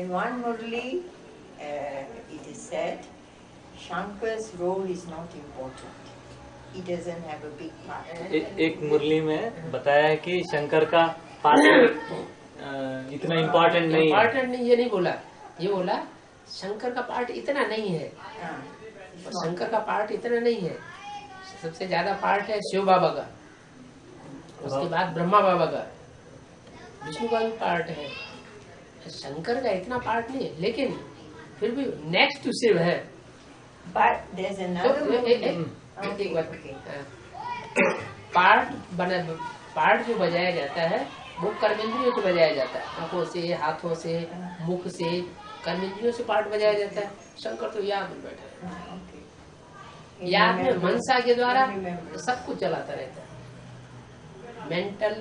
In one Murli, it is said, Shankar's role is not important. He doesn't have a big part. एक मुरली में बताया है कि शंकर का पार्ट इतना इम्पोर्टेंट नहीं है। इम्पोर्टेंट नहीं, ये नहीं बोला, ये बोला शंकर का पार्ट इतना नहीं है। शंकर का पार्ट इतना नहीं है, सबसे ज्यादा पार्ट है शिव बाबा का, उसके बाद ब्रह्मा बाबा का, विष्णु का भी पार्ट है। शंकर का इतना पार्ट नहीं है, लेकिन फिर भी नेक्स्ट टू शिव है। But there's another पार्ट जो बजाया जाता है वो कर्मेंद्रियों से बजाया जाता है, आंखों से, हाथों से, मुख से, कर्मेंद्रियों से पार्ट बजाया जाता है। शंकर तो याद में बैठा है, याद में मनसा के द्वारा सब कुछ चलाता रहता है, मेंटल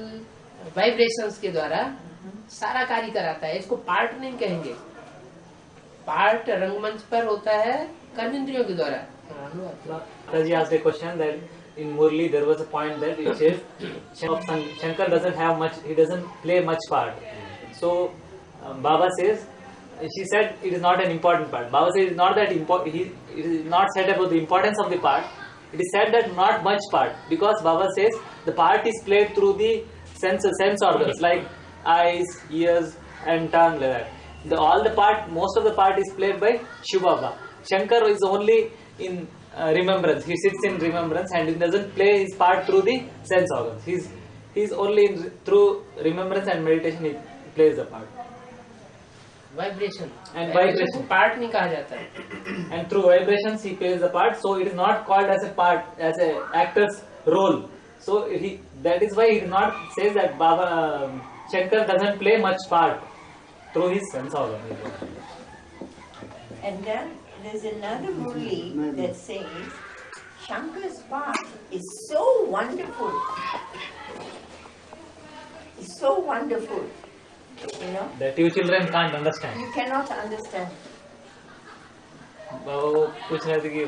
वाइब्रेशंस के द्वारा सारा कार्य कराता है। इसको पार्ट नहीं कहेंगे, पार्ट रंगमंच पर होता है कर्मेंद्रियों के द्वारा। Raji asked a question that in Murli there was a point that it says Shankar doesn't have much, he doesn't play much part. So Baba says, she said it is not an important part. Baba says it is not that important. It is not said about the importance of the part. It is said that not much part, because Baba says the part is played through the sense organs like eyes, ears, and tongue, like that. All the part, most of the part is played by Shiv Baba. Shankar is only in remembrance. He sits in remembrance and he doesn't play his part through the sense organs. He's only through remembrance and meditation he plays the part. Vibration And vibration. Part नहीं कहा जाता है। And through vibrations he plays the part. So it is not called as a part, as a actor's role. So that is why he not says that Baba Shankar doesn't play much part through his sense organ. And then there's another Murli that says Shankar's part is so wonderful. It's so wonderful, you know. That you children can't understand. You cannot understand. वो पूछ रहे थे कि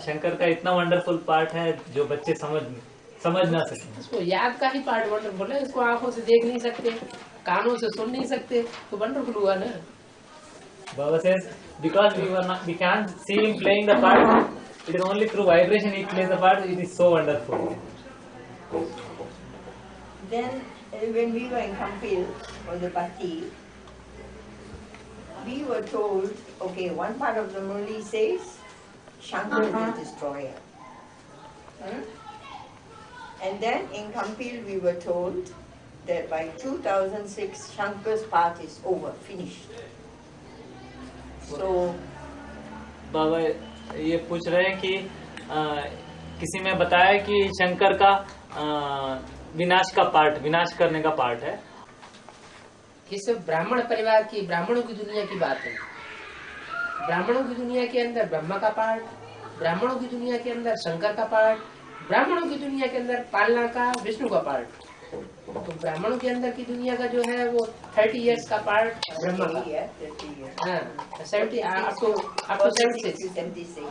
शंकर का इतना wonderful part है जो बच्चे समझ ना सके। इसको याद का ही पार्ट वंडरफुल है, इसको आंखों से देख नहीं सकते, कानों से सुन नहीं सकते, तो वंडरफुल हुआ ना। Baba says because we can't see him playing the part, it is only through vibration he plays the part. It is so wonderful. Then when we were in Kampil for the Bhakti, we were told, okay, one part of the Murli says Shankar is the destroyer. And then in Kampil we were told that by 2006 Shankar's part is over, finished. So बाबा ये पूछ रहे हैं कि किसी में बताया कि शंकर का विनाश करने का पार्ट है। ये सब ब्राह्मण परिवार की, ब्राह्मणों की दुनिया की बात है। ब्राह्मणों की दुनिया के अंदर ब्रह्मा का पार्ट, ब्राह्मणों की दुनिया के अंदर शंकर का पार्ट, ब्राह्मणों की दुनिया के अंदर पालना का विष्णु का पार्ट। तो ब्राह्मणों के अंदर की दुनिया का जो है वो 30 इयर्स का पार्ट ब्रह्मा का, 70 up to 76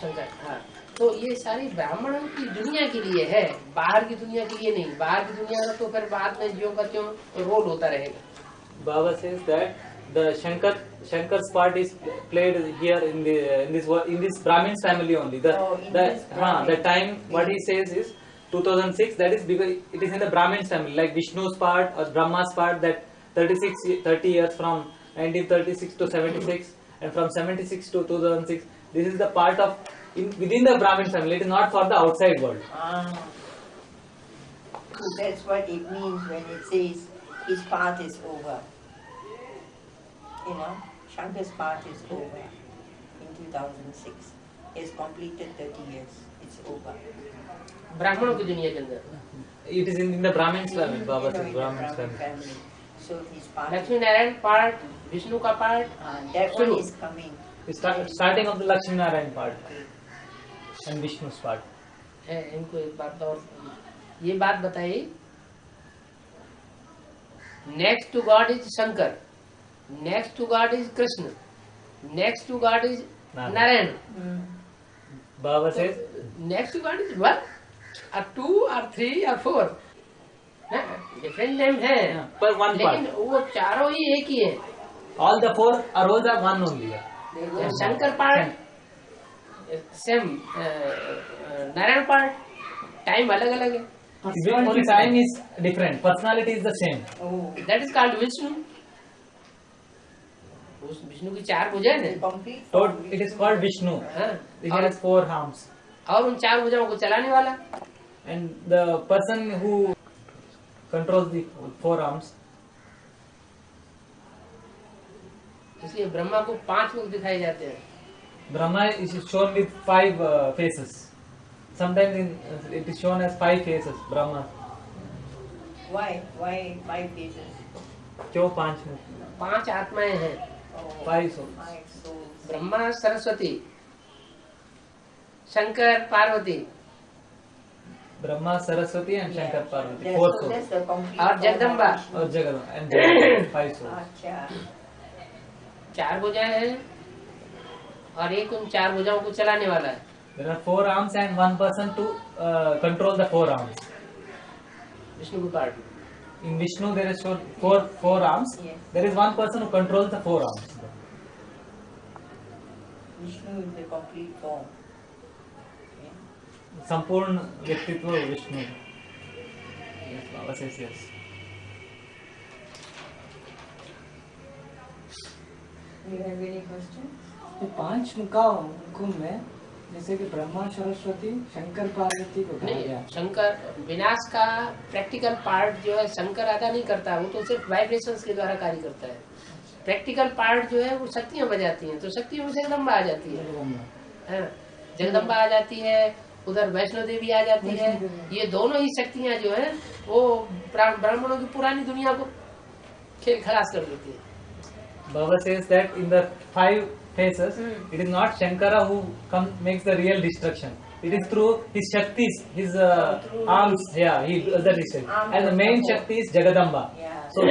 शंकर। हाँ, तो ये सारी ब्राह्मणों की दुनिया के लिए है, बाहर की दुनिया के लिए नहीं। बाहर की दुनिया का तो फिर बाद में ज्यों का त्यों रोल होता रहेगा। Baba says that the Shankar's part is played here in this Brahmin's family only. The time what he says is 2006. That is because it is in the Brahmin's family, like Vishnu's part or Brahma's part. That 30 years from 1936 to 76, and from 76 to 2006. This is the part of within the Brahmin family. It is not for the outside world. So that's what it means when it says his part is over. You know, Shankar's part is over in 2006. He has completed 30 years. It's over. ब्राह्मणों की दुनिया के अंदर It is in the Brahmin's family. Baba says Brahmin's family. So his part. Lakshmi Narayan part, Vishnu का part, that one is coming. Starting of the Lakshmi Narayan part and Vishnu's part. है। इनको एक बात और ये बात बताइए, next to God is Shankar, next to God is Krishna, next to God is Narayan. Baba says next to God is 1 or 2 or 3 or 4। Different name है, पर वन लेकिन पार्ट. वो चारों ही एक ही है. All the four are roles are one only. Shankar part same, Narayan part time अलग अलग है. Only time is different. Personality is the same. Oh, that is called Vishnu. उस विष्णु की चार भुजाएं हैं. the complete So form. it is called Vishnu. हाँ, He has four arms. और उन चार भुजाओं को चलाने वाला. And the person who controls the four arms. इसलिए ब्रह्मा को 5 मुख दिखाए जाते हैं. Brahma is shown with 5 faces. Sometimes it is shown as 5 faces. Brahma. Why? Why 5 faces? क्यों 5 मुख? 5 आत्माएं हैं. Oh, 5 souls. 5 souls. Brahma Saraswati, Shankar Parvati Brahma, Saraswati and Shankar Yeah. Parvati. That's, 4 so souls. that's the complete और form of जगदम्बा. Vishnu. और Jagadamba and Jagadamba. 5 souls. अच्छा. 4 भुजाएं हैं और एक उन 4 भुजाओं को चलाने वाला है. There are 4 arms and one person to control the 4 arms. Vishnu की part. In Vishnu there is shown 4 arms. Yes. There is one person who controls the 4 arms. Vishnu is the complete form. Yeah. संपूर्ण व्यक्तित्व Vishnu. Yes, Baba says yes. You have any questions? ये 5 मुखों में जैसे कि ब्रह्मा सरस्वती शंकर पार्वती को कहा गया. नहीं, शंकर विनाश का प्रैक्टिकल पार्ट जो है शंकर अदा नहीं करता. वो तो सिर्फ वाइब्रेशंस के द्वारा कार्य करता है. प्रैक्टिकल पार्ट जो है वो शक्तियां बजाती हैं. तो शक्तियों में जगदम्बा आ जाती है. हाँ, जगदम्बा आ जाती है. उधर वैष्णो देवी आ जाती है. ये दोनों ही शक्तियां जो है वो ब्राह्मणों की पुरानी दुनिया को खेल खलास कर देती है. Baba says that in the 5 faces, it is not Shankara who makes the real destruction. It is through his Shaktis, his arms. Yeah, he does the destruction. And the main Shakti is Jagadamba. Yeah. So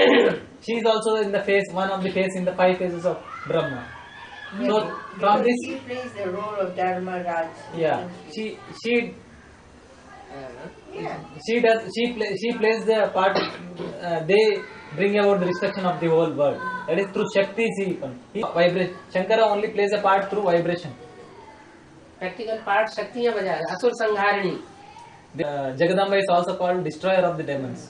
she is also in the face, one of the face in the 5 phases of Brahma. Yeah, So from because this, she plays the role of Dharma Raj. yeah, she Yeah. she plays the part. They bring about the destruction of the whole world. That is through Shakti. He vibration. Shankara only plays a part through vibration. Practical part शक्तियां बजा, असुर संहारिणी. Jagadamba is also called destroyer of the demons.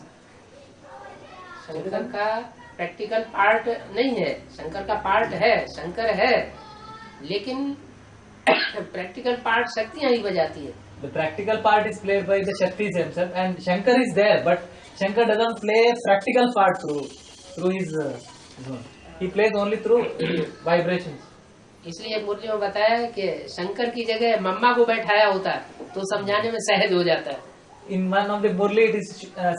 Shankar का practical part नहीं है. शंकर का part है, शंकर है, लेकिन प्रैक्टिकल पार्ट शक्तियां ही बजाती है. The practical part is played by the Shaktis himself, and Shankar is there, but Shankar doesn't play a practical part through his zone. He plays only through vibrations. इसलिए मुरली में बताया है कि शंकर की जगह मम्मा को बैठाया होता तो समझाने में सहज हो जाता है. In one of the Murli, it is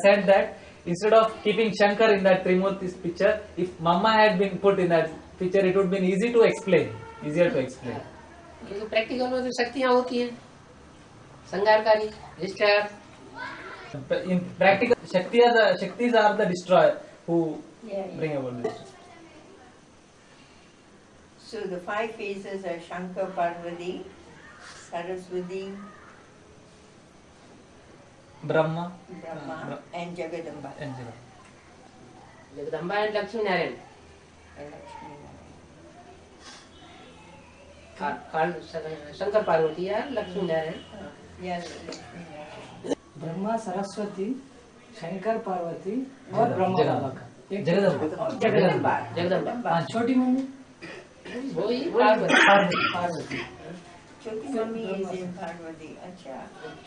said that instead of keeping Shankar in that Trimurti's picture, if Mama had been put in that picture, it would have been easier to explain. क्योंकि practical में तो शक्तियां होती हैं संहारकारी, destroyer. In practical, Shaktis are the destroyer who Yeah, bring yeah. about this. So the 5 phases are Shankar, Parvati, Saraswati, Brahma Brahma, and Jagadamba. and Jagadamba. Jagdamba and Lakshmi Narayan. And Lakshmi. Shankar Parvati या Lakshmi Narayan. Yeah, Lakshmi. Brahma Saraswati Shankar Parvati और ब्रह्मा बाबा का. एक Jagadamba. Jagadamba. Jagdamba. छोटी mummy वही Parvati. Parvati. Choti mummy is in Parvati. Acha.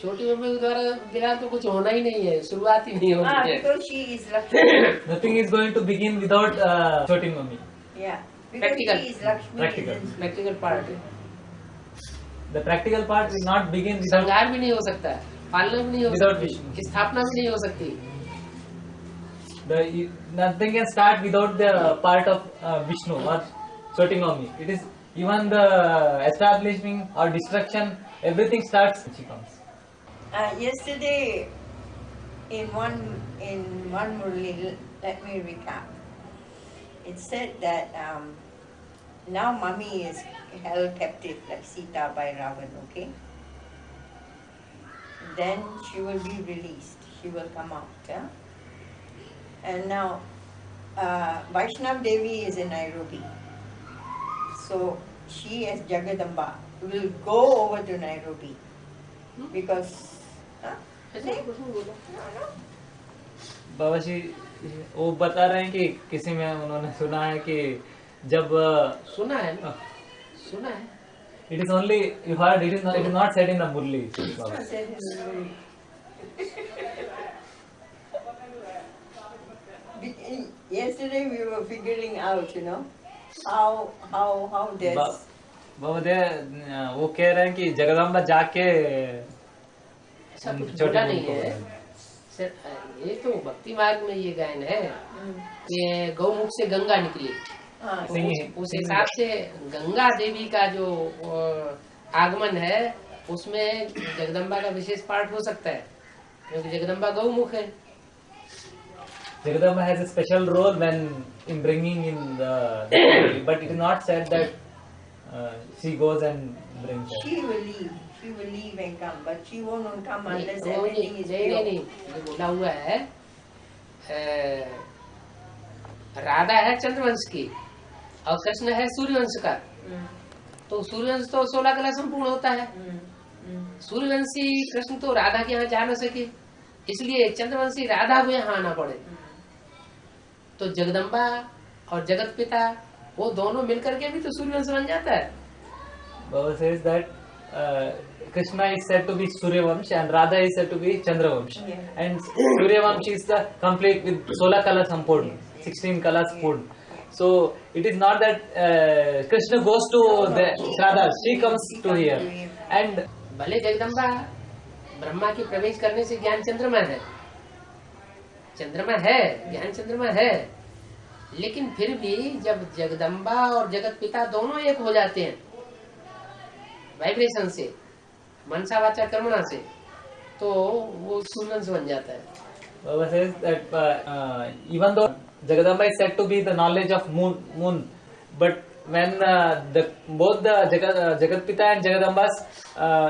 छोटी mummy के द्वारा बिना तो कुछ होना ही नहीं है, शुरुआत ही नहीं होती है. Because she is Lakshmi. Nothing is going to begin without Choti Mummy. Yeah. Because Practical. she is Lakshmi. Practical. isn't she? Practical part है. The practical part will not begin without संहार भी नहीं हो सकता, पालना भी नहीं हो Without सकती, Vishnu. स्थापना भी नहीं हो सकती. nothing can start without the part of Vishnu or Choti Mummy. It is even the establishing or destruction, everything starts when she comes. Yesterday, in one Murli, let me recap. It said that now mummy is held captive like Sita by Ravan, okay? Then she will be released. She will come out. Yeah? And now Vaishnav Devi is in Nairobi. So she as Jagadamba will go over to Nairobi because ऐसे कुछ नहीं बोला। बाबा जी वो बता रहे हैं कि किसी में उन्होंने सुना है कि जब सुना है ना, सुना है। It is only you heard, it is not said in the Murli. Yesterday we were figuring out, you know, how does Baba दे वो कह रहे हैं कि जगदम्बा जाके ऐसा कुछ छोटे बोला नहीं मुंह को है। ये तो भक्ति मार्ग में ये गायन है कि गौमुख से गंगा निकली। हाँ, तो सही है। उस हिसाब से गंगा देवी का जो आगमन है उसमें जगदम्बा का विशेष पाठ हो सकता है, क्योंकि जगदम्बा गौमुख है। Jagadamba has a special role when in bringing in the but it is not said that she goes and brings her. she will leave and come, but she won't come unless नहीं, everything is नहीं, pure. नहीं, ये बोला हुआ है राधा है चंद्रवंश की और कृष्ण है सूर्यवंश का। तो सूर्यवंश तो 16 कला संपूर्ण होता है। सूर्यवंशी कृष्ण तो राधा के यहाँ जा न सके, इसलिए चंद्रवंशी राधा को यहाँ आना पड़े। तो जगदम्बा और जगत पिता वो दोनों मिलकर के भी तो सूर्यवंश बन जाता है। Baba says that Krishna is said to be Suryavamsh and Radha is said to be Chandravamsh. Yeah. And Suryavamsh is the complete with 16 kalas sampurn, 16 kalas purn. So it is not that Krishna goes to the Radha, she comes to here. And भले जगदम्बा ब्रह्मा के प्रवेश करने से ज्ञान चंद्रमा है, चंद्रमा है, ज्ञान चंद्रमा है, लेकिन फिर भी जब जगदम्बा और जगत पिता दोनों एक हो जाते हैं वाइब्रेशन से, मनसा वाचा कर्मणा से, तो वो सूर्यवंश बन जाता है। Baba says that even though Jagadamba is said to be the knowledge of moon, but when both the Jagat Pita and Jagadamba's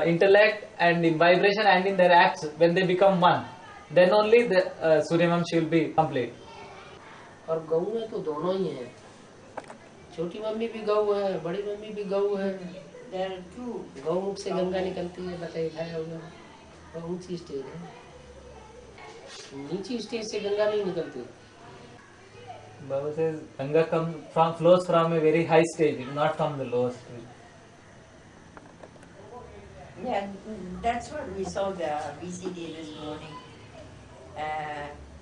intellect and in vibration and in their acts, when they become one, then only the Suryavamshi will be complete. और गौ में तो दोनों ही हैं, छोटी mummy भी गौ है, बड़ी मम्मी भी गौ है। There are two. गौमुख से गंगा निकलती है, बताइए खाया होगा। बहुत ऊंची स्टेज है, नीची स्टेज से गंगा नहीं निकलती। Baba says Ganga flows from a very high stage, not from the lower stage. Yeah, that's what we saw the VCD this morning,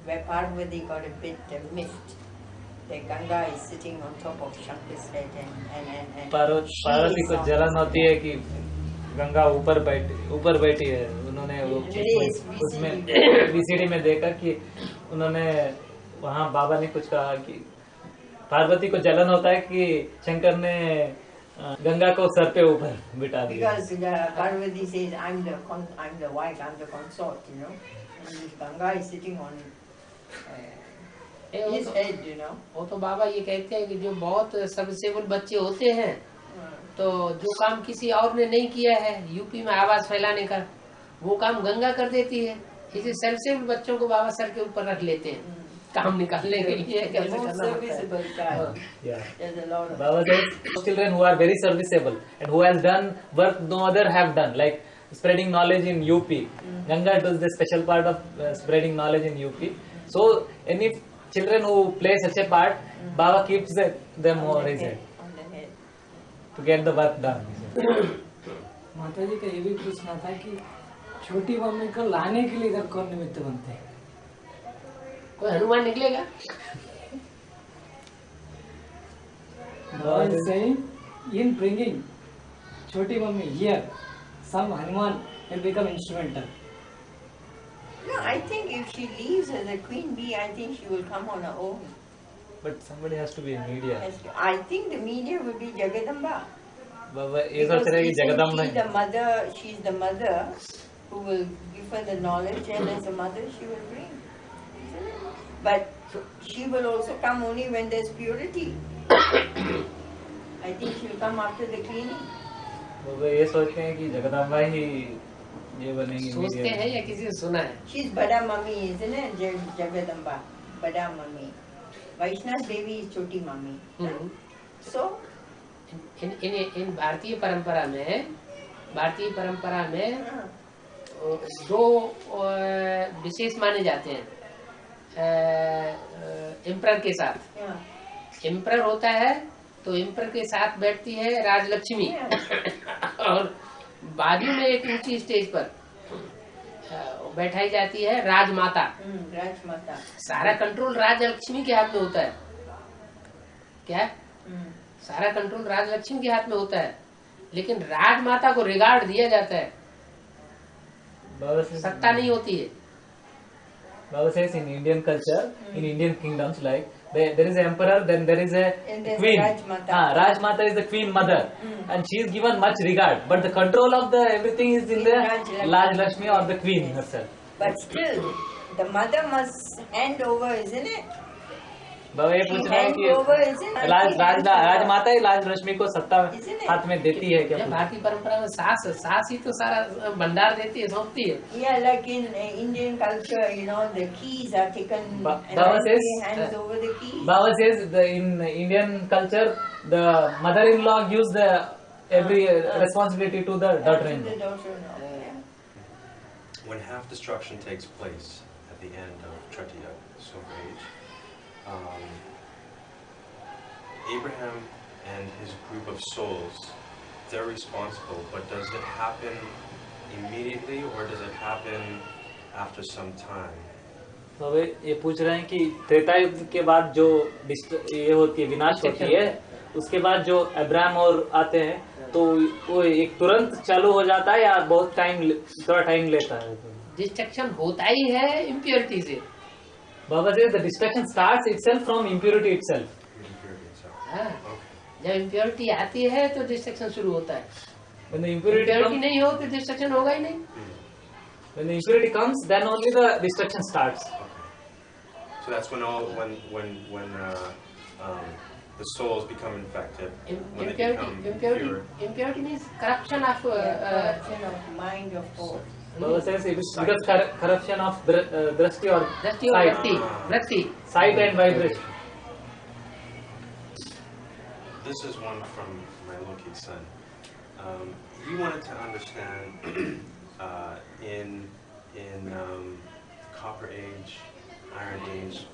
where Parvati got a bit miffed. The Ganga is sitting on top of Shankar's head and Parvati को जलन होती है कि गंगा ऊपर बैठी है। उन्होंने वो उसमें VCD में देखा कि उन्होंने वहाँ बाबा ने कुछ कहा कि पार्वती को जलन होता है कि शंकर ने गंगा को सर पे ऊपर बिठा दिया। because Parvati says I'm the wife, I'm the consort, you know, and this Ganga is sitting on his head, you know. वो तो बाबा ये कहते हैं कि जो बहुत सर्विसेबल बच्चे होते हैं, तो जो काम किसी और ने नहीं किया है यूपी में आवाज फैलाने का, वो काम गंगा कर देती है। इसे सर्विसेबल बच्चों को बाबा सर के ऊपर रख लेते हैं काम निकालने के लिए, कैसे The most करना serviceable होता है। child. Yeah. There's a lot of Baba says children who are very serviceable and who has done work no other have done, like spreading knowledge in UP. Ganga does the special part of spreading knowledge in UP. So any children who play such a part, Baba keeps them on over the his head, head on the head. to get the work done. माता जी का ये भी पूछना था कि छोटी mummy को लाने के लिए घर कौन निमित्त बनते हैं? कोई हनुमान निकलेगा? Baba is saying, in bringing Choti Mummy here, some Hanuman will become instrumental. No, I think if she leaves as a queen bee, I think she will come on her own. But somebody has to be in media. I think the media will be Jagadamba. Baba ये सोच रहे हैं कि Because Jagdamba she's the mother, she's the mother who will give her the knowledge, and as a mother she will bring. But she will also come only when there's purity. I think she will come after the cleaning. बाबा ये सोचते हैं कि जगदम्बा ही ये बनेगी सोचते media. हैं या किसी से सुना है? She's Bada Mummy, isn't it? Jagadamba. Bada Mummy. Vaishnav Devi is Choti Mummy. So, इन भारतीय परंपरा में दो विशेष माने जाते हैं एम्परर के साथ। एम्परर होता है तो एम्परर के साथ बैठती है राजलक्ष्मी और बाजू में एक ऊंची स्टेज पर बैठाई जाती है राजमाता। राजमाता। सारा कंट्रोल राजलक्ष्मी के हाथ में होता है। क्या? सारा कंट्रोल राजलक्ष्मी के हाथ में होता है, लेकिन राजमाता को रिगार्ड दिया जाता है, सत्ता नहीं होती है। Baba says in Indian culture, in Indian kingdoms, like there is an emperor, then there is a queen. Rajmata is the queen mother, and she is given much regard. But the control of the everything is in the Rajlakshmi or the queen herself. But still, the mother must hand over, isn't it? बाबा ये पूछ रहे हैं कि राजमाता ही राजलक्ष्मी को सत्ता हाथ में देती है क्या? भारतीय परंपरा में सास ही तो सारा भंडार देती है, सौंपती है। Yeah, like in Indian culture, you know, the keys are taken and Baba hands over the keys. Baba says in Indian culture, the mother-in-law gives the every responsibility to the daughter-in-law. When half destruction takes place at the end of Tritiya Silver Age, Abraham and his group of souls, they're responsible, but does it happen immediately or does it happen after some time? तो ये पूछ रहे हैं कि त्रेता युग के बाद जो ये होती है, विनाश होती है, उसके बाद जो अब्राहम और आते हैं तो वो एक तुरंत चालू हो जाता है या बहुत थोड़ा टाइम लेता है? डिस्ट्रक्शन होता ही है इम्प्योरिटी से। Baba says the destruction starts itself from impurity itself. जब इम्प्योरिटी आती है तो डिस्ट्रक्शन शुरू होता है। When the impurity नहीं हो तो डिस्ट्रक्शन होगा ही नहीं। When the impurity comes, then only the destruction starts. So that's when the souls become infected. When impurity means corruption of mind of thought. Baba says it is because corruption of drashti or vritti. Sight and vibration. This is one from my Lokit son. He wanted to understand in Copper Age, Iron Age,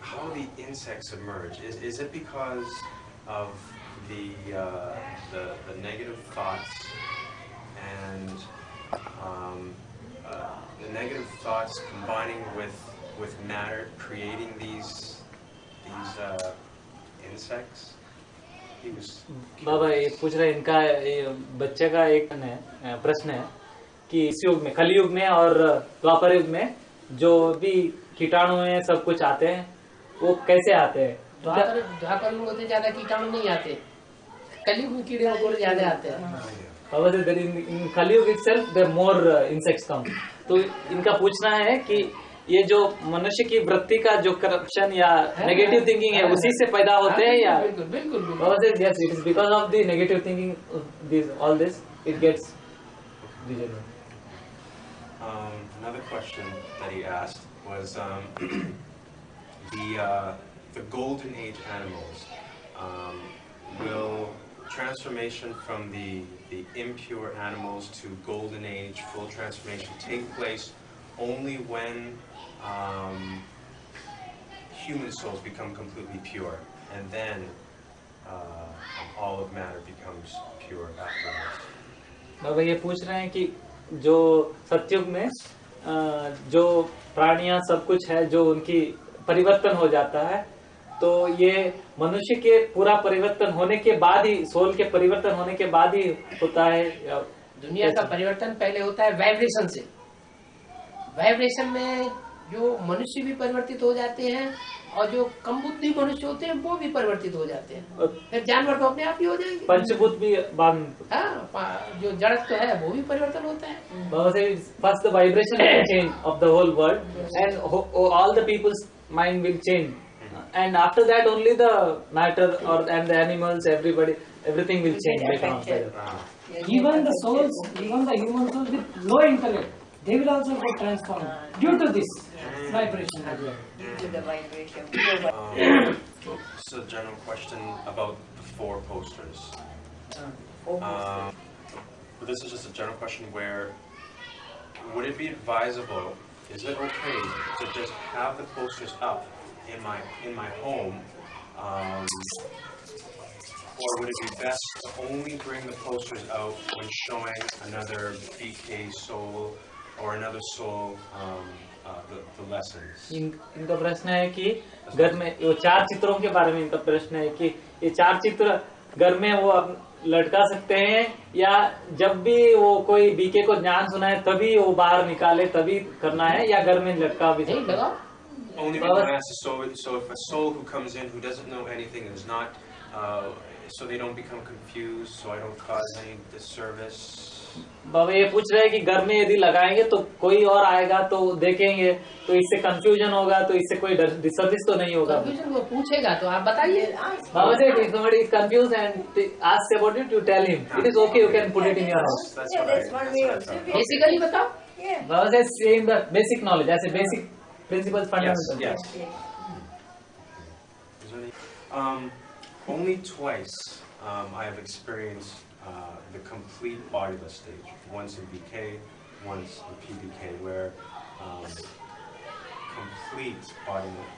how the insects emerge. Is it because of the negative thoughts and the negative thoughts combining with matter, creating these insects? बाबा ये पूछ रहे हैं, इनका बच्चे का एक प्रश्न है कि इस युग में, कलयुग में और द्वापर युग में जो भी कीटाणु हैं सब कुछ आते हैं, वो कैसे आते हैं? द्वापर युग में ज्यादा कीटाणु नहीं आते, कलयुग में कीड़े मकोड़े ज्यादा आते हैं। बाबा से इन कलयुग itself there more insects come. तो इनका पूछना है कि ये जो मनुष्य की वृत्ति का जो करप्शन या नेगेटिव थिंकिंग है उसी से पैदा होते हैं या? बिल्कुल। बाबा से yes, it is because of the negative thinking, all this it gets degenerated. Another question that he asked was the golden age animals. Will transformation from the impure animals to golden age, full transformation, take place only when human souls become completely pure, and then all of matter becomes pure afterwards? बाबा ये पूछ रहे हैं कि जो सतयुग में जो प्राणियां सब कुछ है जो उनकी परिवर्तन हो जाता है, तो ये मनुष्य के पूरा परिवर्तन होने के बाद ही, सोल के परिवर्तन होने के बाद ही होता है? दुनिया का परिवर्तन पहले होता है वाइब्रेशन से। वाइब्रेशन में जो मनुष्य भी परिवर्तित हो जाते हैं और जो कम बुद्धि मनुष्य होते हैं वो भी परिवर्तित हो जाते हैं, फिर जानवर तो अपने आप ही हो जाएंगे। पंचभूत भी जो जड़त्व है वो भी परिवर्तन होता है। बाबा से first the vibration will change of the whole world and all the people's mind will change, and after that only the matter and the animals, everything will change later on. Even the souls, even the human souls with low intellect, they will also get transformed due to this vibration. Due to the vibration. This is a general question about the 4 posters. But this is just a general question where, would it be advisable, is it okay to just have the posters up in my home, or would it be best to only bring the posters out when showing another BK soul or another soul the lessons? इनका प्रश्न है कि घर में वो 4 चित्रों के बारे में इनका प्रश्न है कि ये 4 चित्र घर में वो लटका सकते हैं, या जब भी वो कोई बीके को ज्ञान सुनाए तभी वो बाहर निकाले तभी करना है, या घर में लटका भी सकते हैं? Only because so if a soul who comes in who doesn't know anything is not, so they don't become confused, so I don't cause any disservice. बाबा ये पूछ रहे हैं कि घर में यदि लगाएंगे तो कोई और आएगा तो देखेंगे तो इससे कंफ्यूजन होगा, तो इससे कोई डिसर्विस तो नहीं होगा। कंफ्यूजन वो पूछेगा तो आप बताइए। बाबा से if somebody is confused and asks about it, you tell him. It is okay, you can put it in your house. That's one way of living. Basically बताओ। Baba says saying the basic knowledge as a basic principles, fundamentals. Yes. Only twice I have experienced the complete bodiless stage. Once in BK, once in PBK, where complete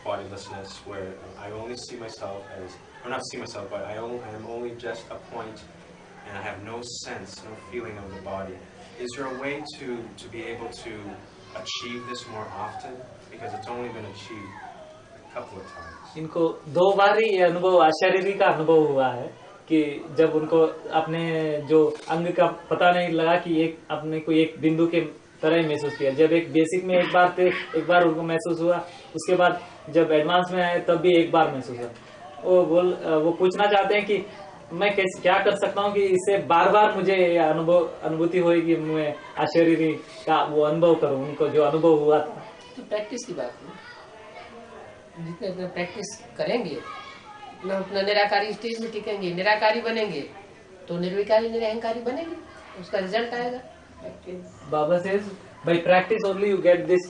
bodilessness, where I only see myself as, or not see myself, but I am only just a point, and I have no sense, no feeling of the body. Is there a way to be able to achieve this more often? Because it's only been achieved a couple of times. इनको 2 बार ही ये अनुभव, अशारीरिक का अनुभव हुआ है कि जब उनको अपने जो अंग का पता नहीं लगा कि एक अपने को एक बिंदु के तरह ही महसूस किया। जब एक बेसिक में एक बार उनको महसूस हुआ, उसके बाद जब एडवांस में आए तब भी एक बार महसूस हुआ। वो पूछना चाहते हैं कि मैं कैसे क्या कर सकता हूँ कि इससे बार बार मुझे अनुभूति होगी कि मैं अशरीरी का वो अनुभव करूँ, उनको जो अनुभव हुआ था। तो प्रैक्टिस की बात है, जितना प्रैक्टिस करेंगे उतना निराकारी स्टेज में टिकेंगे, निराकारी बनेंगे तो निर्विकारी निरहंकारी बनेंगे, उसका रिजल्ट आएगा। Baba says by practice only you get this,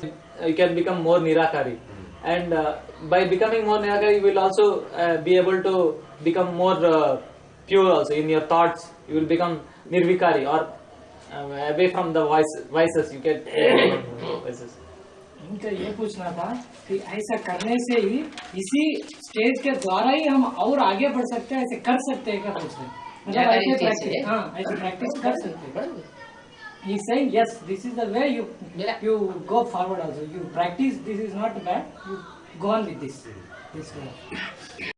you can become more nirakari, and by becoming more nirakari you will also be able to become more pure also in your thoughts. You will become nirvikari, or away from the vices, you get vices. उनका ये पूछना था कि ऐसा करने से ही इसी stage के द्वारा ही हम और आगे बढ़ सकते हैं, ऐसे कर सकते हैं क्या पूछ रहे हैं? मतलब ऐसे प्रैक्टिस, हाँ ऐसे प्रैक्टिस कर सकते हैं। He is saying yes, this is the way you go forward also. You practice, this is not bad. You go on with this way.